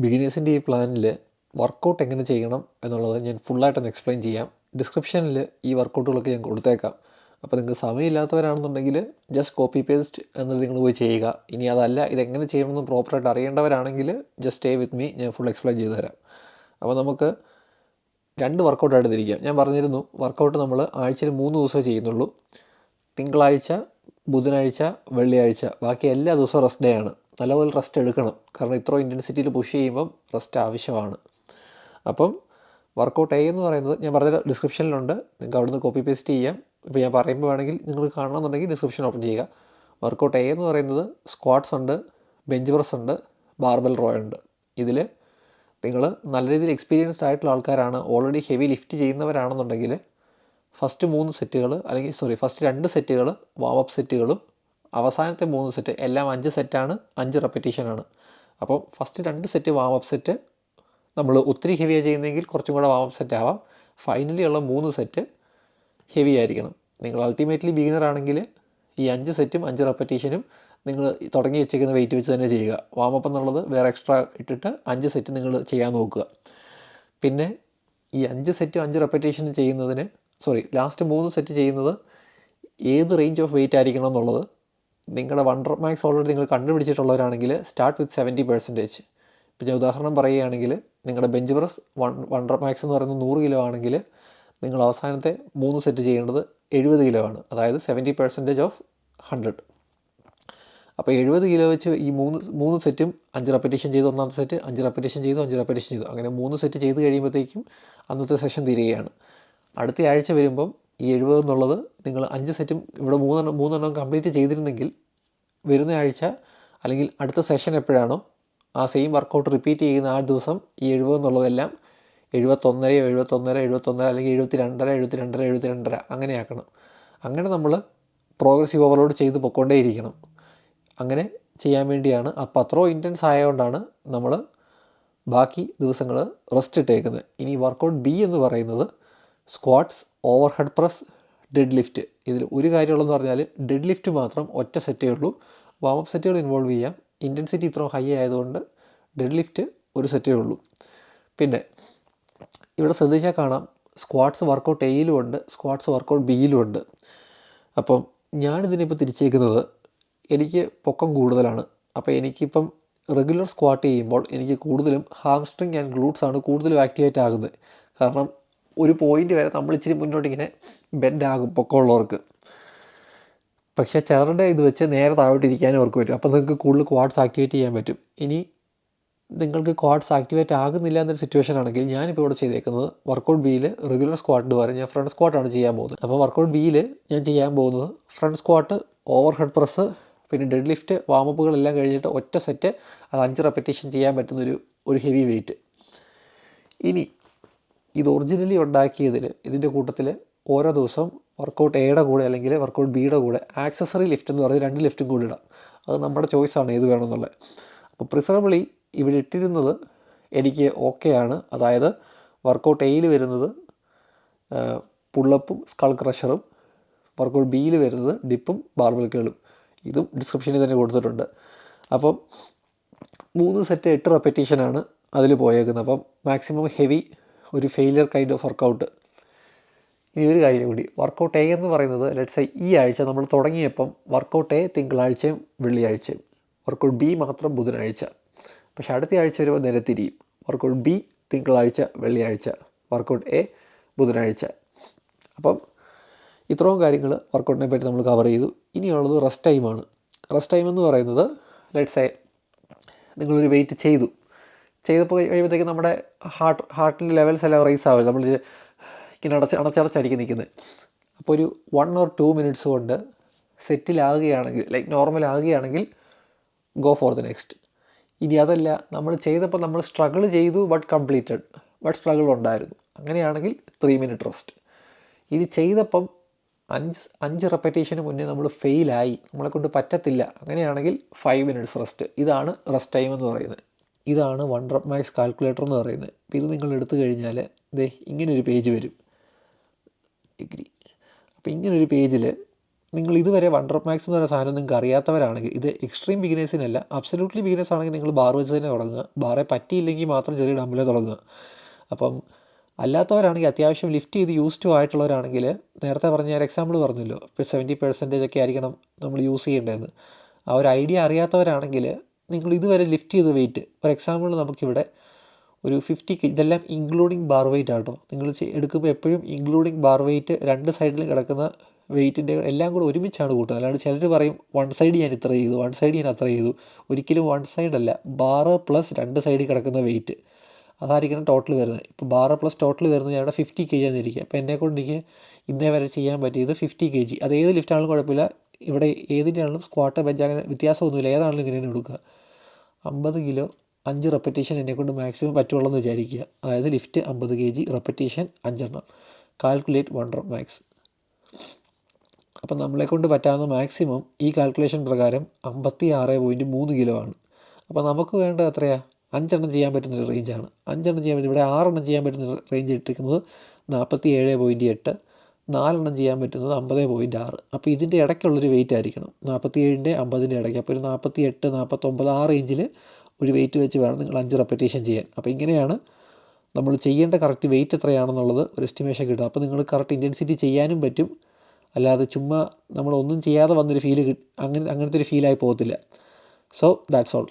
ബിഗിനേഴ്സിൻ്റെ ഈ പ്ലാനിൽ വർക്കൗട്ട് എങ്ങനെ ചെയ്യണം എന്നുള്ളത് ഞാൻ ഫുള്ളായിട്ടൊന്ന് എക്സ്പ്ലെയിൻ ചെയ്യാം. ഡിസ്ക്രിപ്ഷനിൽ ഈ വർക്കൗട്ടുകളൊക്കെ ഞാൻ കൊടുത്തേക്കാം. അപ്പോൾ നിങ്ങൾക്ക് സമയമില്ലാത്തവരാണെന്നുണ്ടെങ്കിൽ ജസ്റ്റ് കോപ്പി പേസ്റ്റ് എന്നത് നിങ്ങൾ പോയി ചെയ്യുക. ഇനി അതല്ല ഇതെങ്ങനെ ചെയ്യണമെന്ന് പ്രോപ്പറായിട്ട് അറിയേണ്ടവരാണെങ്കിൽ ജസ്റ്റ് സ്റ്റേ വിത്ത് മീ, ഞാൻ ഫുൾ എക്സ്പ്ലെയിൻ ചെയ്തു തരാം. അപ്പോൾ നമുക്ക് 2 വർക്കൗട്ടായിട്ട് തിരിക്കാം. ഞാൻ പറഞ്ഞിരുന്നു വർക്കൗട്ട് നമ്മൾ ആഴ്ചയിൽ 3 ദിവസമേ ചെയ്യുന്നുള്ളൂ. തിങ്കളാഴ്ച, ബുധനാഴ്ച, വെള്ളിയാഴ്ച. ബാക്കി എല്ലാ ദിവസവും റെസ്റ്റ് ഡേ ആണ്. നല്ലപോലെ റെസ്റ്റ് എടുക്കണം. കാരണം ഇത്ര ഇൻറ്റൻസിറ്റിയിൽ പുഷ് ചെയ്യുമ്പം റെസ്റ്റ് ആവശ്യമാണ്. അപ്പം വർക്കൗട്ട് എ എന്ന് പറയുന്നത് ഞാൻ പറഞ്ഞ ഡിസ്ക്രിപ്ഷനിലുണ്ട്. നിങ്ങൾക്ക് അവിടുന്ന് കോപ്പി പേസ്റ്റ് ചെയ്യാം. ഇപ്പോൾ ഞാൻ പറയുമ്പോൾ വേണമെങ്കിൽ നിങ്ങൾ കാണണമെന്നുണ്ടെങ്കിൽ ഡിസ്ക്രിപ്ഷൻ ഓപ്പൺ ചെയ്യുക. വർക്കൗട്ട് എ എന്ന് പറയുന്നത് സ്ക്വാട്ട്സ് ഉണ്ട്, ബെഞ്ച് പ്രസ് ഉണ്ട്, ബാർബൽ റോ ഉണ്ട്. ഇതിൽ നിങ്ങൾ നല്ല രീതിയിൽ എക്സ്പീരിയൻസ്ഡ് ആയിട്ടുള്ള ആൾക്കാരാണ്, ഓൾറെഡി ഹെവി ലിഫ്റ്റ് ചെയ്യുന്നവരാണെന്നുണ്ടെങ്കിൽ ഫസ്റ്റ് 2 സെറ്റുകൾ വാമപ്പ് സെറ്റുകളും അവസാനത്തെ 3 സെറ്റ് എല്ലാം 5 സെറ്റാണ്, 5 റെപ്പറ്റീഷനാണ്. അപ്പം ഫസ്റ്റ് 2 സെറ്റ് വാമപ്പ് സെറ്റ് നമ്മൾ ഒത്തിരി ഹെവിയാണ് ചെയ്യുന്നതെങ്കിൽ കുറച്ചും കൂടെ വാമപ്പ് സെറ്റ് ആവാം. ഫൈനലി ഉള്ള 3 സെറ്റ് ഹെവി ആയിരിക്കണം. നിങ്ങൾ അൾട്ടിമേറ്റ്ലി ബിഗിനർ ആണെങ്കിൽ ഈ 5 സെറ്റും 5 റെപ്പറ്റീഷനും നിങ്ങൾ തുടങ്ങി വെച്ചേക്കുന്ന വെയിറ്റ് വെച്ച് തന്നെ ചെയ്യുക. വാമപ്പ് എന്നുള്ളത് വേറെ എക്സ്ട്രാ ഇട്ടിട്ട് 5 സെറ്റ് നിങ്ങൾ ചെയ്യാൻ നോക്കുക. പിന്നെ ഈ 5 സെറ്റും 5 റെപ്പറ്റീഷൻ ചെയ്യുന്നതിന് ലാസ്റ്റ് 3 സെറ്റ് ചെയ്യുന്നത് ഏത് റേഞ്ച് ഓഫ് വെയിറ്റ് ആയിരിക്കണം എന്നുള്ളത് നിങ്ങളുടെ വണ്ടർ മാക്സ് ഓൾറെഡി നിങ്ങൾ കണ്ടുപിടിച്ചിട്ടുള്ളവരാണെങ്കിൽ സ്റ്റാർട്ട് വിത്ത് 70%. ഇപ്പോൾ ഞാൻ ഉദാഹരണം പറയുകയാണെങ്കിൽ നിങ്ങളുടെ ബെഞ്ച് പ്രസ് വണ്ടർ മാക്സ് എന്ന് പറയുന്നത് 100 കിലോ ആണെങ്കിൽ നിങ്ങൾ അവസാനത്തെ 3 സെറ്റ് ചെയ്യേണ്ടത് 70 കിലോ ആണ്. അതായത് 70% ഓഫ് 100. അപ്പോൾ 70 കിലോ വെച്ച് ഈ 3 സെറ്റും 5 റെപ്പറ്റീഷൻ ചെയ്ത് ഒന്നാമത്തെ സെറ്റ് 5 റെപ്പറ്റീഷൻ ചെയ്തു, 5 റെപ്പറ്റീഷൻ ചെയ്തു, അങ്ങനെ 3 സെറ്റ് ചെയ്ത് കഴിയുമ്പോഴത്തേക്കും അന്നത്തെ സെഷൻ തീരുകയാണ്. അടുത്ത ആഴ്ച വരുമ്പം ഈ 70 എന്നുള്ളത് നിങ്ങൾ 5 സെറ്റും ഇവിടെ 3 കംപ്ലീറ്റ് ചെയ്തിരുന്നെങ്കിൽ വരുന്ന ആഴ്ച അല്ലെങ്കിൽ അടുത്ത സെഷൻ എപ്പോഴാണോ ആ സെയിം വർക്കൗട്ട് റിപ്പീറ്റ് ചെയ്യുന്ന ആ ദിവസം ഈ 70 എന്നുള്ളതെല്ലാം 71 അല്ലെങ്കിൽ 72 അങ്ങനെ ആക്കണം. അങ്ങനെ നമ്മൾ പ്രോഗ്രസീവ് ഓവർലോഡ് ചെയ്ത് പൊയ്ക്കൊണ്ടേയിരിക്കണം. അങ്ങനെ ചെയ്യാൻ വേണ്ടിയാണ്. അപ്പോൾ അത്രയും ഇൻറ്റൻസ് ആയതുകൊണ്ടാണ് നമ്മൾ ബാക്കി ദിവസങ്ങൾ റെസ്റ്റ് ഇട്ടേക്കുന്നത്. ഇനി വർക്കൗട്ട് ബി എന്ന് പറയുന്നത് squats, overhead press, deadlift. ഇതിൽ ഒരു കാര്യമുള്ളതെന്ന് പറഞ്ഞാൽ ഡെഡ് ലിഫ്റ്റ് മാത്രം ഒറ്റ സെറ്റേ ഉള്ളൂ. വാമപ്പ് സെറ്റുകൾ ഇൻവോൾവ് ചെയ്യാം. ഇൻറ്റൻസിറ്റി ഇത്രയും ഹൈ ആയതുകൊണ്ട് ഡെഡ് ലിഫ്റ്റ് ഒരു സെറ്റേ ഉള്ളൂ. പിന്നെ ഇവിടെ ശ്രദ്ധിച്ചാൽ കാണാം സ്ക്വാട്ട്സ് വർക്കൗട്ട് എയിലും ഉണ്ട്, സ്ക്വാട്ട്സ് വർക്കൗട്ട് ബിയിലും ഉണ്ട്. അപ്പം ഞാനിതിനിപ്പോൾ തിരിച്ചേക്കുന്നത് എനിക്ക് പൊക്കം കൂടുതലാണ്. അപ്പോൾ എനിക്കിപ്പം റെഗുലർ സ്ക്വാട്ട് ചെയ്യുമ്പോൾ എനിക്ക് കൂടുതലും ഹാംസ്ട്രിങ് ആൻഡ് ഗ്ലൂട്ട്സ് ആണ് കൂടുതലും ആക്ടിവേറ്റ് ആകുന്നത്. കാരണം ഒരു പോയിൻ്റ് വരെ നമ്മൾ ഇച്ചിരി മുന്നോട്ടിങ്ങനെ ബെൻഡാകും പൊക്കമുള്ളവർക്ക്. പക്ഷേ ചിലരുടെ ഇത് വെച്ച് നേരെ താഴോട്ടിരിക്കാനും അവർക്ക് പറ്റും. അപ്പോൾ നിങ്ങൾക്ക് കൂടുതൽ ക്വാഡ്സ് ആക്ടിവേറ്റ് ചെയ്യാൻ പറ്റും. ഇനി നിങ്ങൾക്ക് ക്വാഡ്സ് ആക്ടിവേറ്റ് ആകുന്നില്ല എന്നൊരു സിറ്റുവേഷൻ ആണെങ്കിൽ ഞാനിപ്പോൾ ഇവിടെ ചെയ്തേക്കുന്നത് വർക്കൗട്ട് ബിയിൽ റെഗുലർ സ്ക്വാട്ടിന് പകരം ഞാൻ ഫ്രണ്ട് സ്ക്വാട്ടാണ് ചെയ്യാൻ പോകുന്നത്. അപ്പോൾ വർക്കൗട്ട് ബിയിൽ ഞാൻ ചെയ്യാൻ പോകുന്നത് front squat, overhead press, പിന്നെ ഡെഡ് ലിഫ്റ്റ്, വാമപ്പുകളെല്ലാം കഴിഞ്ഞിട്ട് ഒറ്റ സെറ്റ് അത് 5 റെപ്പറ്റീഷൻ ചെയ്യാൻ പറ്റുന്നൊരു ഹെവി വെയിറ്റ്. ഇനി ഇത് ഒറിജിനലി ഉണ്ടാക്കിയതിൽ ഇതിൻ്റെ കൂട്ടത്തിൽ ഓരോ ദിവസവും വർക്കൗട്ട് എയുടെ കൂടെ അല്ലെങ്കിൽ വർക്കൗട്ട് ബിയുടെ കൂടെ ആക്സസറി ലിഫ്റ്റ് എന്ന് പറഞ്ഞ് 2 ലിഫ്റ്റും കൂടി ഇടാം. അത് നമ്മുടെ ചോയ്സാണ് ഏത് വേണമെന്നുള്ളത്. അപ്പോൾ പ്രിഫറബിളി ഇവിടെ ഇട്ടിരുന്നത് എനിക്ക് ഓക്കെ ആണ്. അതായത് വർക്കൗട്ട് എയിൽ വരുന്നത് പുള്ളപ്പും സ്കൾ ക്രഷറും, വർക്കൗട്ട് ബിയിൽ വരുന്നത് ഡിപ്പും ബാർബൽ കേളും. ഇതും ഡിസ്ക്രിപ്ഷനിൽ തന്നെ കൊടുത്തിട്ടുണ്ട്. അപ്പം 3 സെറ്റ് 8 റെപ്പറ്റീഷനാണ് അതിൽ പോയേക്കുന്നത്. അപ്പം മാക്സിമം ഹെവി ഒരു ഫെയിലിയർ കൈൻഡ് ഓഫ് വർക്കൗട്ട്. ഇനി ഒരു കാര്യം കൂടി, വർക്കൗട്ട് എ എന്ന് പറയുന്നത് ലെറ്റ്സ് ഈ ആഴ്ച നമ്മൾ തുടങ്ങിയപ്പം വർക്കൗട്ട് എ തിങ്കളാഴ്ചയും വെള്ളിയാഴ്ചയും, വർക്കൗട്ട് ബി മാത്രം ബുധനാഴ്ച. പക്ഷേ അടുത്ത ആഴ്ച വരുമ്പോൾ നിരത്തിരിയും. വർക്കൗട്ട് ബി തിങ്കളാഴ്ച വെള്ളിയാഴ്ച, വർക്കൗട്ട് എ ബുധനാഴ്ച. അപ്പം ഇത്രയും കാര്യങ്ങൾ വർക്കൗട്ടിനെ പറ്റി നമ്മൾ കവർ ചെയ്തു. ഇനിയുള്ളത് റെസ്റ്റ് ടൈമാണ്. റെസ്റ്റ് ടൈം എന്ന് പറയുന്നത് ലെറ്റ്സ് നിങ്ങളൊരു വെയിറ്റ് ചെയ്തപ്പോൾ കഴിയുമ്പോഴത്തേക്ക് നമ്മുടെ ഹാർട്ടിൻ്റെ ലെവൽസ് എല്ലാം റൈസ് ആവില്ല. നമ്മൾ ഇങ്ങനെ അടച്ചടിക്ക് നിൽക്കുന്നത്. അപ്പോൾ ഒരു 1 or 2 മിനിറ്റ്സ് കൊണ്ട് സെറ്റിലാകുകയാണെങ്കിൽ, ലൈക്ക് നോർമൽ ആകുകയാണെങ്കിൽ ഗോ ഫോർ ദ നെക്സ്റ്റ്. ഇനി അതല്ല, നമ്മൾ ചെയ്തപ്പോൾ നമ്മൾ സ്ട്രഗിൾ ചെയ്തു ബട്ട് സ്ട്രഗിൾ ഉണ്ടായിരുന്നു, അങ്ങനെയാണെങ്കിൽ 3 മിനിറ്റ് റെസ്റ്റ്. ഇത് ചെയ്തപ്പം 5 റെപ്പറ്റീഷന് മുന്നേ നമ്മൾ ഫെയിലായി, നമ്മളെക്കൊണ്ട് പറ്റത്തില്ല, അങ്ങനെയാണെങ്കിൽ 5 മിനിറ്റ്സ് റെസ്റ്റ്. ഇതാണ് റെസ്റ്റ് ടൈം എന്ന് പറയുന്നത്. ഇതാണ് വൺ റെപ്പ് മാക്സ് കാൽക്കുലേറ്റർ എന്ന് പറയുന്നത്. ഇത് നിങ്ങൾ എടുത്തു കഴിഞ്ഞാൽ ഇങ്ങനൊരു പേജ് വരും. അപ്പോൾ ഇങ്ങനൊരു പേജിൽ നിങ്ങൾ ഇതുവരെ വൺ റെപ്പ് മാക്സ് എന്ന് പറയുന്ന സാധനം നിങ്ങൾക്ക് അറിയാത്തവരാണെങ്കിൽ, ഇത് എക്സ്ട്രീം ബിഗിനേഴ്സിനല്ല, അബ്സല്യൂട്ട്ലി ബിഗിനേഴ്സ് ആണെങ്കിൽ നിങ്ങൾ ബാർ വെച്ച് തന്നെ തുടങ്ങുക. ബാറെ പറ്റിയില്ലെങ്കിൽ മാത്രം ചെറിയ ഡമ്പിലെ തുടങ്ങുക. അപ്പം അല്ലാത്തവരാണെങ്കിൽ അത്യാവശ്യം ലിഫ്റ്റ് ചെയ്ത് യൂസ് ടു ആയിട്ടുള്ളവരാണെങ്കിൽ, നേരത്തെ പറഞ്ഞ ഒരു എക്സാമ്പിൾ പറഞ്ഞല്ലോ, ഇപ്പോൾ 70% ഒക്കെ ആയിരിക്കണം നമ്മൾ യൂസ് ചെയ്യേണ്ടതെന്ന്. ആ ഒരു ഐഡിയ അറിയാത്തവരാണെങ്കിൽ നിങ്ങൾ ഇതുവരെ ലിഫ്റ്റ് ചെയ്ത വെയിറ്റ്, ഫോർ എക്സാമ്പിൾ നമുക്കിവിടെ ഒരു 50 kg, ഇതെല്ലാം ഇൻക്ലൂഡിങ് ബാർ വെയിറ്റ് ആട്ടോ. നിങ്ങൾ എടുക്കുമ്പോൾ എപ്പോഴും ഇൻക്ലൂഡിങ് ബാർ വെയിറ്റ്, രണ്ട് സൈഡിലും കിടക്കുന്ന വെയിറ്റിൻ്റെ എല്ലാം കൂടെ ഒരുമിച്ചാണ് കൂട്ടുക. അല്ലാണ്ട് ചിലർ പറയും വൺ സൈഡ് ഞാൻ ഇത്ര ചെയ്തു, വൺ സൈഡ് ഞാൻ അത്ര ചെയ്തു. ഒരിക്കലും വൺ സൈഡല്ല, ബാറ് പ്ലസ് രണ്ട് സൈഡിൽ കിടക്കുന്ന വെയിറ്റ് അതായിരിക്കണം ടോട്ടൽ വരുന്നത്. ഇപ്പോൾ ബാറ് പ്ലസ് ടോട്ടൽ വരുന്നത് ഞാൻ ഇവിടെ 50 kg എന്നിരിക്കുക. അപ്പോൾ എന്നെക്കൊണ്ട് എനിക്ക് ഇന്നേ വരെ ചെയ്യാൻ പറ്റിയത് 50 kg. അത് ഏത് ലിഫ്റ്റാണെങ്കിലും കുഴപ്പമില്ല, ഇവിടെ ഏതിൻ്റെയാണെങ്കിലും സ്ക്വാട്ട് ബെഞ്ച് അങ്ങനെ വ്യത്യാസമൊന്നുമില്ല, ഏതാണെങ്കിലും ഇങ്ങനെയാണ് എടുക്കുക. 50 കിലോ 5 റെപ്പറ്റീഷൻ എന്നെക്കൊണ്ട് മാക്സിമം പറ്റുള്ളൂ എന്ന് വിചാരിക്കുക. അതായത് ലിഫ്റ്റ് 50 kg, റെപ്പറ്റീഷൻ 5 എണ്ണം. Calculate one rep max. അപ്പം നമ്മളെക്കൊണ്ട് പറ്റാവുന്ന മാക്സിമം ഈ കാൽക്കുലേഷൻ പ്രകാരം 56.3 കിലോ ആണ്. അപ്പോൾ നമുക്ക് വേണ്ടത് എത്രയാണ്? 5 എണ്ണം ചെയ്യാൻ പറ്റുന്നൊരു റേഞ്ചാണ്. 5 എണ്ണം ചെയ്യാൻ പറ്റും. ഇവിടെ 6 എണ്ണം ചെയ്യാൻ പറ്റുന്ന റേഞ്ച് ഇട്ടിരിക്കുന്നത് 47.8, 4 എണ്ണം ചെയ്യാൻ പറ്റുന്നത് 50.6. അപ്പോൾ ഇതിൻ്റെ ഇടയ്ക്കുള്ളൊരു വെയിറ്റ് ആയിരിക്കണം, 47ൻ്റെ 50ൻ്റെ ഇടയ്ക്ക്. അപ്പോൾ ഒരു 48, 49 ആ റേഞ്ചിൽ ഒരു വെയിറ്റ് വെച്ച് വേണം നിങ്ങൾ 5 റെപ്പറ്റീഷൻ ചെയ്യാൻ. അപ്പോൾ ഇങ്ങനെയാണ് നമ്മൾ ചെയ്യേണ്ട കറക്റ്റ് വെയിറ്റ് എത്രയാണെന്നുള്ളത് ഒരു എസ്റ്റിമേഷൻ കിട്ടും. അപ്പോൾ നിങ്ങൾ കറക്റ്റ് ഇൻറ്റൻസിറ്റി ചെയ്യാനും പറ്റും. അല്ലാതെ ചുമ്മാ നമ്മളൊന്നും ചെയ്യാതെ വന്നൊരു ഫീല് അങ്ങനത്തെ ഒരു ഫീലായി പോകത്തില്ല. So that's all.